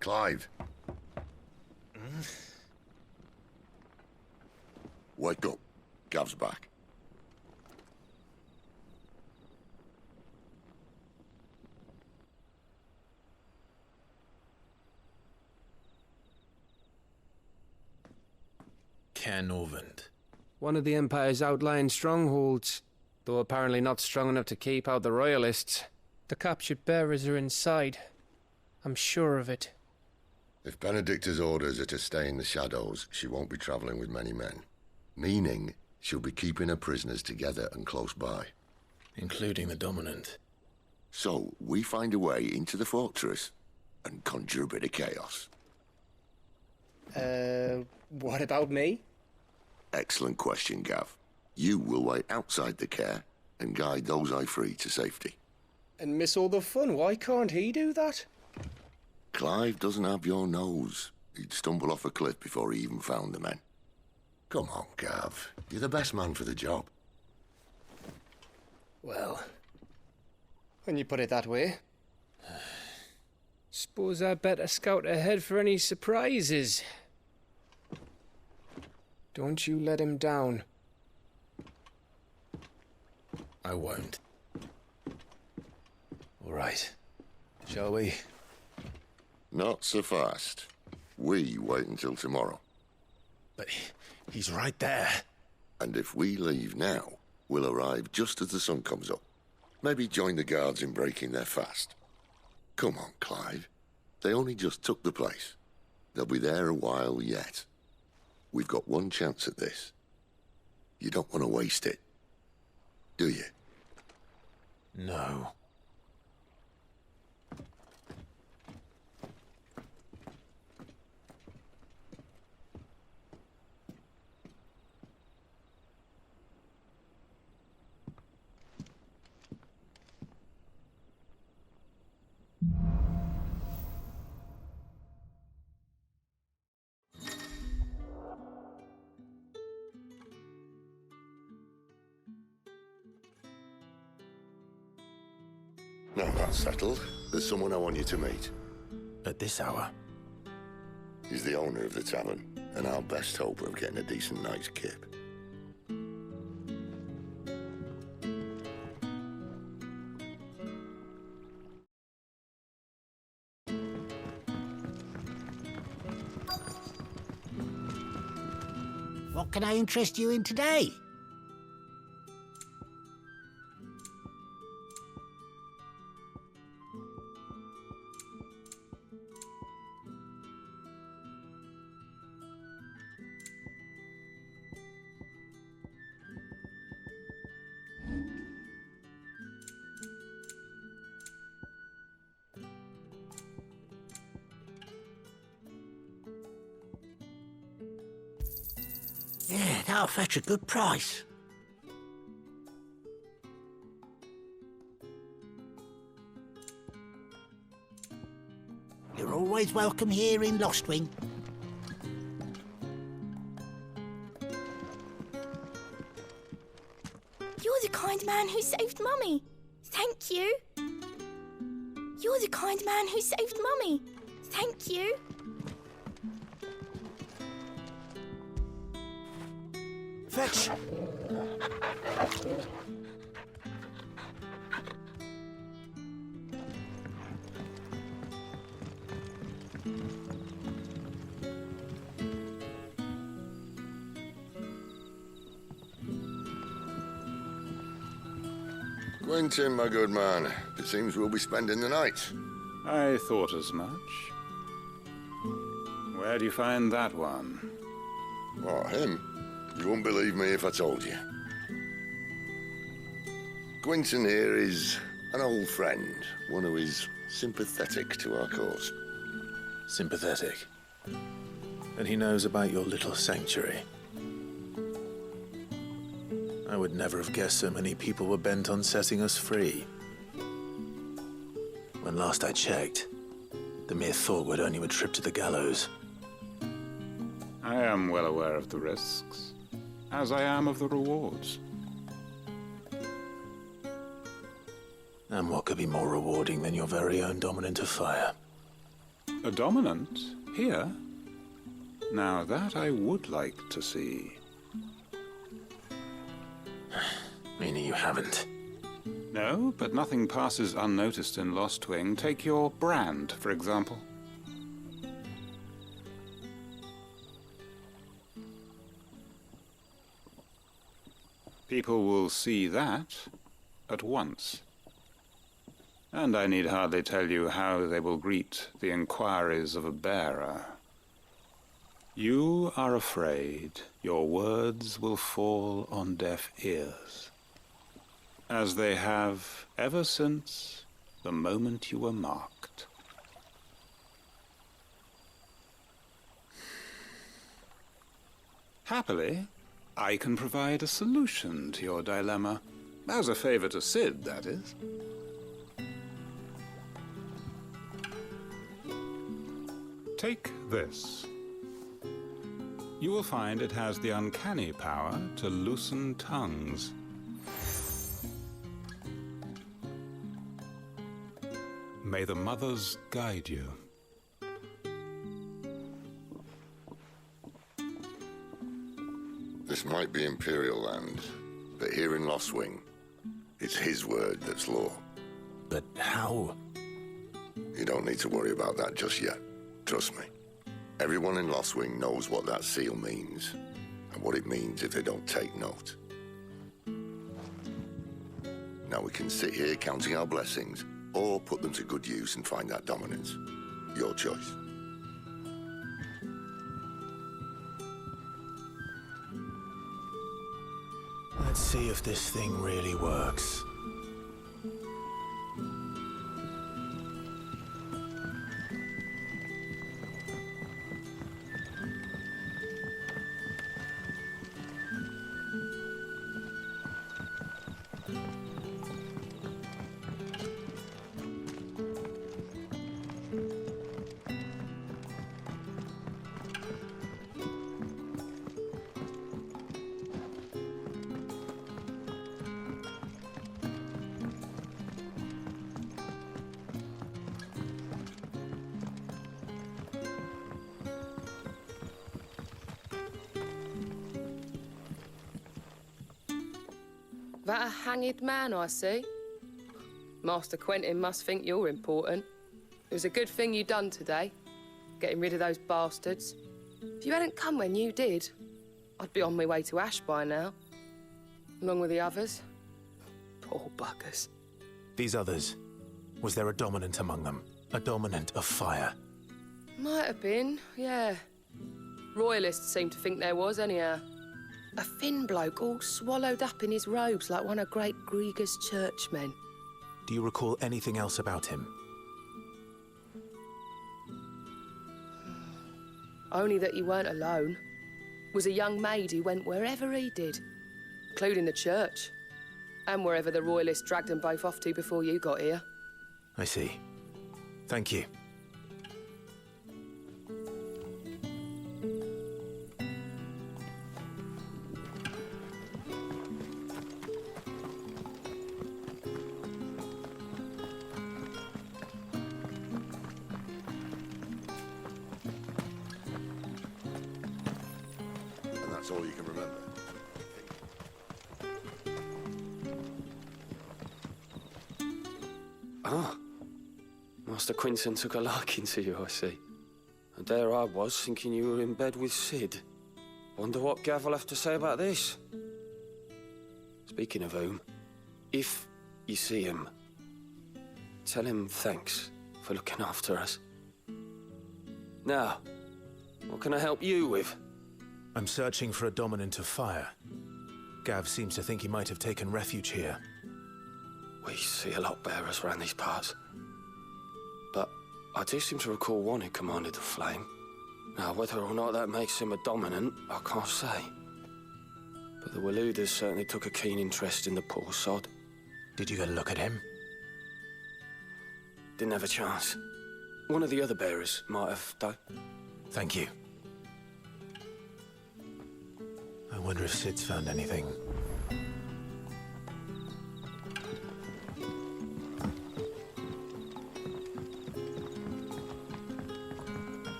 Clive. Wake up. Gav's back. Caernarvon. One of the Empire's outlying strongholds, though apparently not strong enough to keep out the Royalists. The captured bearers are inside. I'm sure of it. If Benedicta's orders are to stay in the shadows, she won't be travelling with many men. Meaning, she'll be keeping her prisoners together and close by. Including the Dominant. So, we find a way into the fortress and conjure a bit of chaos. What about me? Excellent question, Gav. You will wait outside the care and guide those I free to safety. And miss all the fun. Why can't he do that? Clive doesn't have your nose. He'd stumble off a cliff before he even found the men. Come on, Gav. You're the best man for the job. Well, when you put it that way. Suppose I'd better scout ahead for any surprises. Don't you let him down. I won't. All right. Shall we? Not so fast. We wait until tomorrow. But he's right there. And if we leave now, we'll arrive just as the sun comes up. Maybe join the guards in breaking their fast. Come on, Clive. They only just took the place. They'll be there a while yet. We've got one chance at this. You don't want to waste it, do you? No. Now that's settled. There's someone I want you to meet. At this hour? He's the owner of the tavern, and our best hope of getting a decent night's kip. What can I interest you in today? Yeah, that'll fetch a good price. You're always welcome here in Lostwing. You're the kind man who saved Mummy. Thank you. You're the kind man who saved Mummy. Thank you. Fetch! Quentin, my good man. It seems we'll be spending the night. I thought as much. Where do you find that one? Oh, him? You wouldn't believe me if I told you. Quentin here is an old friend, one who is sympathetic to our cause. Sympathetic. And he knows about your little sanctuary. I would never have guessed so many people were bent on setting us free. When last I checked, the mere thought would earn you a trip to the gallows. I am well aware of the risks, as I am of the rewards. And what could be more rewarding than your very own dominant of fire? A dominant? Here? Now that I would like to see. Meaning you haven't. No, but nothing passes unnoticed in Lostwing. Take your brand, for example. People will see that at once. And I need hardly tell you how they will greet the inquiries of a bearer. You are afraid your words will fall on deaf ears, as they have ever since the moment you were marked. Happily, I can provide a solution to your dilemma. As a favor to Sid, that is. Take this. You will find it has the uncanny power to loosen tongues. May the mothers guide you. This might be Imperial land, but here in Lostwing, it's his word that's law. But how? You don't need to worry about that just yet. Trust me. Everyone in Lostwing knows what that seal means, and what it means if they don't take note. Now we can sit here counting our blessings, or put them to good use and find that dominance. Your choice. Let's see if this thing really works. That a hanged man, I see. Master Quentin must think you're important. It was a good thing you done today, getting rid of those bastards. If you hadn't come when you did, I'd be on my way to Ash by now, along with the others. Poor buggers. These others, was there a dominant among them? A dominant of fire? Might have been, yeah. Royalists seem to think there was, anyhow. A thin bloke all swallowed up in his robes like one of great Grieger's churchmen. Do you recall anything else about him? Only that he weren't alone. Was a young maid who went wherever he did, including the church, and wherever the Royalists dragged them both off to before you got here. I see. Thank you. That's all you can remember. Ah. Master Quinton took a liking to you, I see. And there I was, thinking you were in bed with Sid. Wonder what Gav will have to say about this. Speaking of whom, if you see him, tell him thanks for looking after us. Now, what can I help you with? I'm searching for a dominant of fire. Gav seems to think he might have taken refuge here. We see a lot bearers around these parts. But I do seem to recall one who commanded the flame. Now, whether or not that makes him a dominant, I can't say. But the Waluders certainly took a keen interest in the poor sod. Did you get a look at him? Didn't have a chance. One of the other bearers might have, though. Thank you. I wonder if Sid's found anything.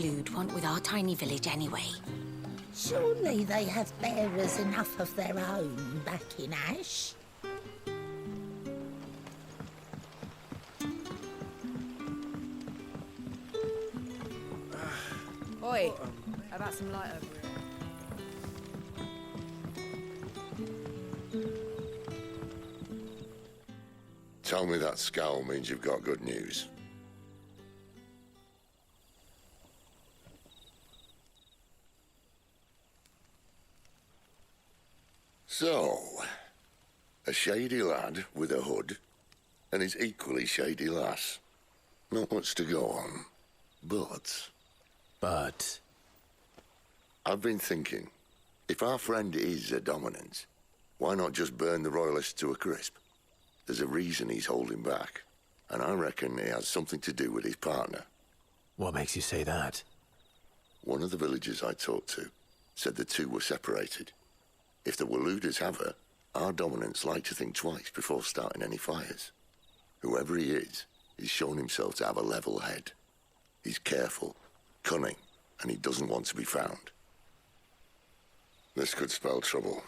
will want with our tiny village anyway? Surely they have bearers enough of their own back in Ash. Oi, how about some light over here? Tell me that scowl means you've got good news. So, a shady lad with a hood, and his equally shady lass. Not much to go on, but... I've been thinking, if our friend is a dominant, why not just burn the royalists to a crisp? There's a reason he's holding back, and I reckon it has something to do with his partner. What makes you say that? One of the villagers I talked to said the two were separated. If the Waluders have her, our dominants like to think twice before starting any fires. Whoever he is, he's shown himself to have a level head. He's careful, cunning, and he doesn't want to be found. This could spell trouble.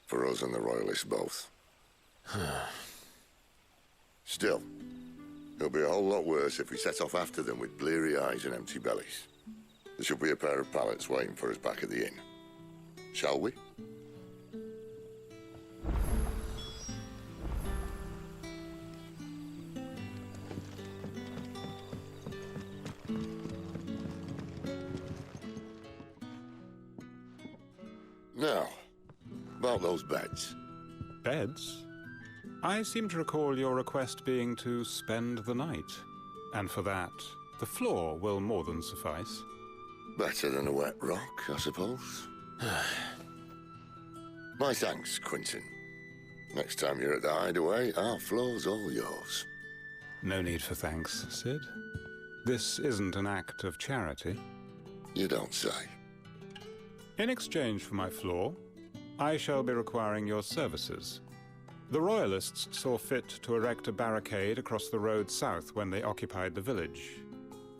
For us and the Royalists both. Still, it'll be a whole lot worse if we set off after them with bleary eyes and empty bellies. There should be a pair of pallets waiting for us back at the inn. Shall we? Now, about those beds. Beds? I seem to recall your request being to spend the night. And for that, the floor will more than suffice. Better than a wet rock, I suppose. My thanks, Quentin. Next time you're at the hideaway, our floor's all yours. No need for thanks, Sid. This isn't an act of charity. You don't say. In exchange for my floor, I shall be requiring your services. The Royalists saw fit to erect a barricade across the road south when they occupied the village,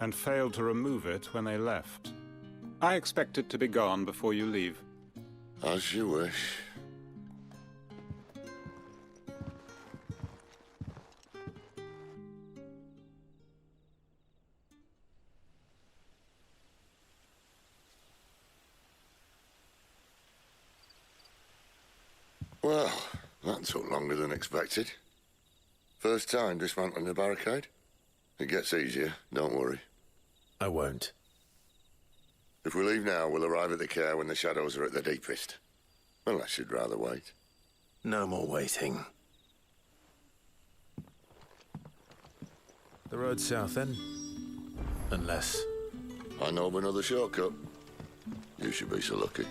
and failed to remove it when they left. I expect it to be gone before you leave. As you wish. Well, that took longer than expected. First time dismantling the barricade? It gets easier, don't worry. I won't. If we leave now, we'll arrive at the care when the shadows are at their deepest. Unless you'd rather wait. No more waiting. The road south, then? Unless... I know of another shortcut. You should be so lucky.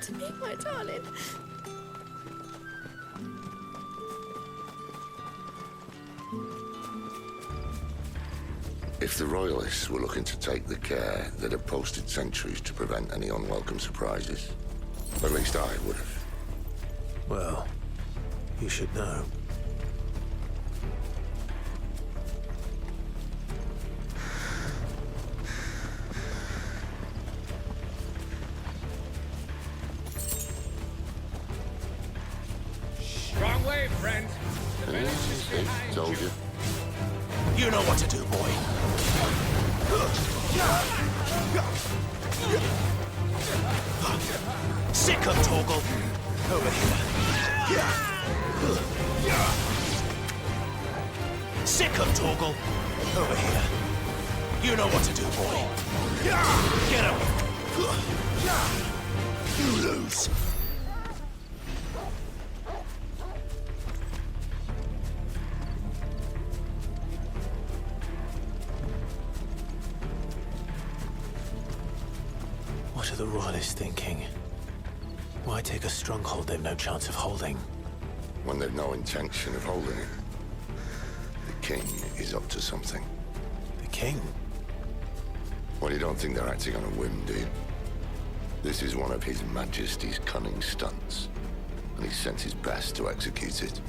To me, my darling. If the Royalists were looking to take the care, they'd have posted sentries to prevent any unwelcome surprises. At least I would have. Well, you should know. Told you. You know what to do, boy. Sick of Torgal. Over here. Sick of Torgal. Over here. You know what to do, boy. Get him. You lose. What are the Royalists thinking? Why take a stronghold they've no chance of holding? when they've no intention of holding it. The king is up to something. The king? Well, you don't think they're acting on a whim, do you? This is one of His Majesty's cunning stunts, and he sent his best to execute it.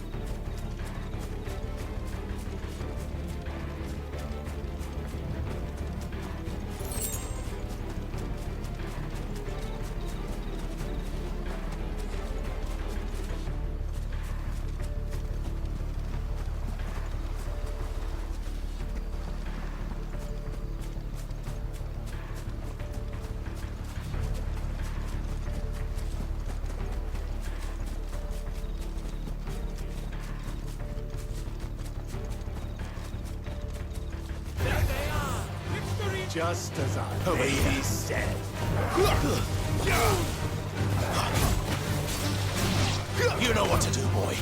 Just as our lady said. You know what to do, boy.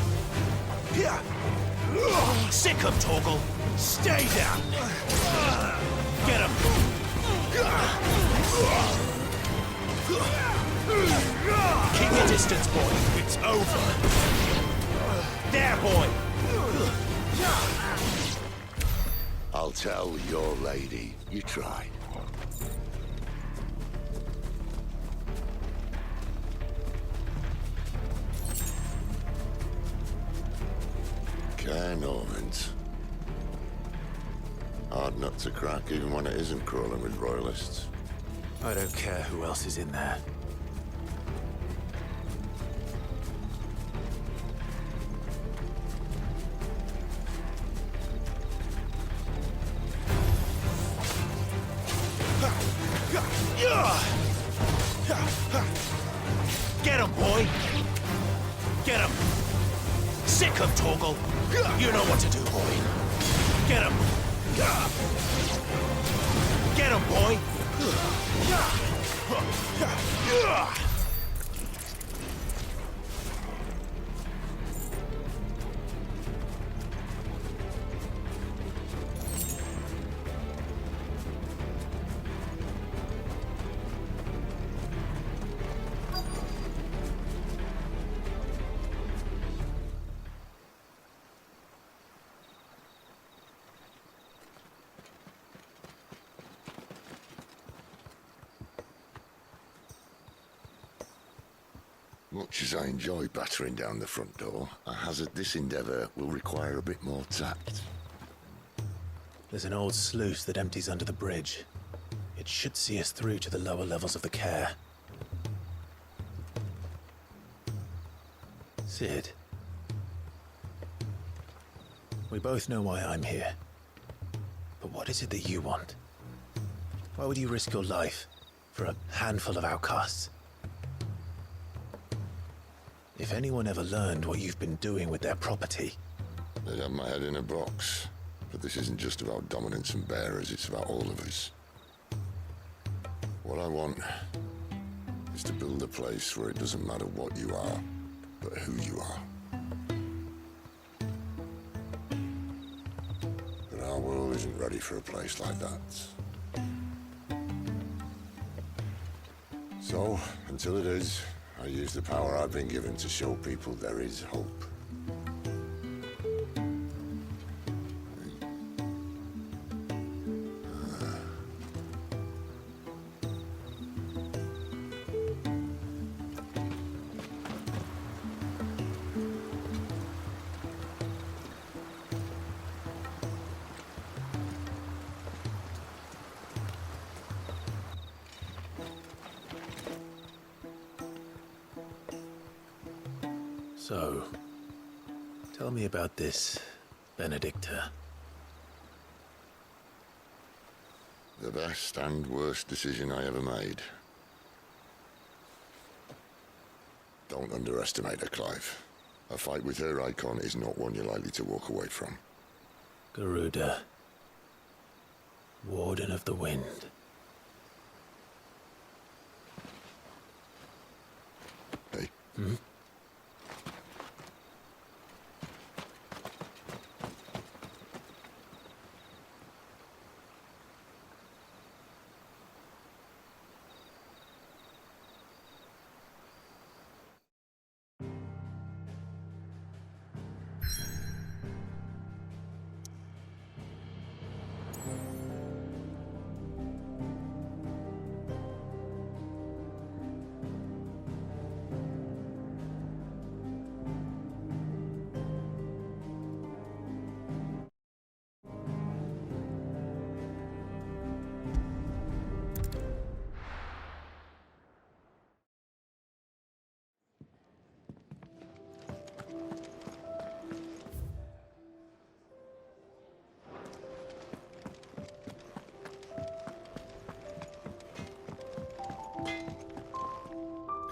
Sick him, Torgal. Stay down. Get him. Keep your distance, boy. It's over. There, boy. I'll tell your lady you tried. Care Normans. Hard nut to crack, even when it isn't crawling with royalists. I don't care who else is in there. Get him, boy! Get him! Sick him, Torgal! You know what to do, boy! Get him! Get him, boy! Much as I enjoy battering down the front door, I hazard this endeavour will require a bit more tact. There's an old sluice that empties under the bridge. It should see us through to the lower levels of the care. Sid. We both know why I'm here. But what is it that you want? Why would you risk your life for a handful of outcasts? If anyone ever learned what you've been doing with their property... They'd have my head in a box. But this isn't just about dominance and bearers, it's about all of us. What I want is to build a place where it doesn't matter what you are, but who you are. But our world isn't ready for a place like that. So, until it is, I use the power I've been given to show people there is hope. So, tell me about this Benedicta. The best and worst decision I ever made. Don't underestimate her, Clive. A fight with her icon is not one you're likely to walk away from. Garuda. Warden of the Wind. Hey? Hmm?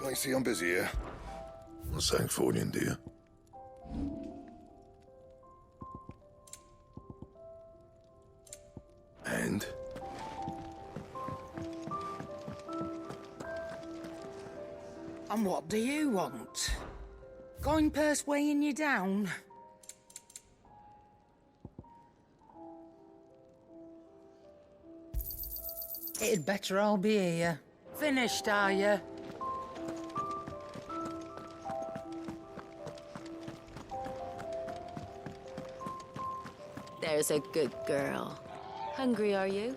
I see I'm busy here. Well, thanks for it, dear. And? And what do you want? Going purse weighing you down? It'd better all be here. Finished, are you? There's a good girl. Hungry, are you?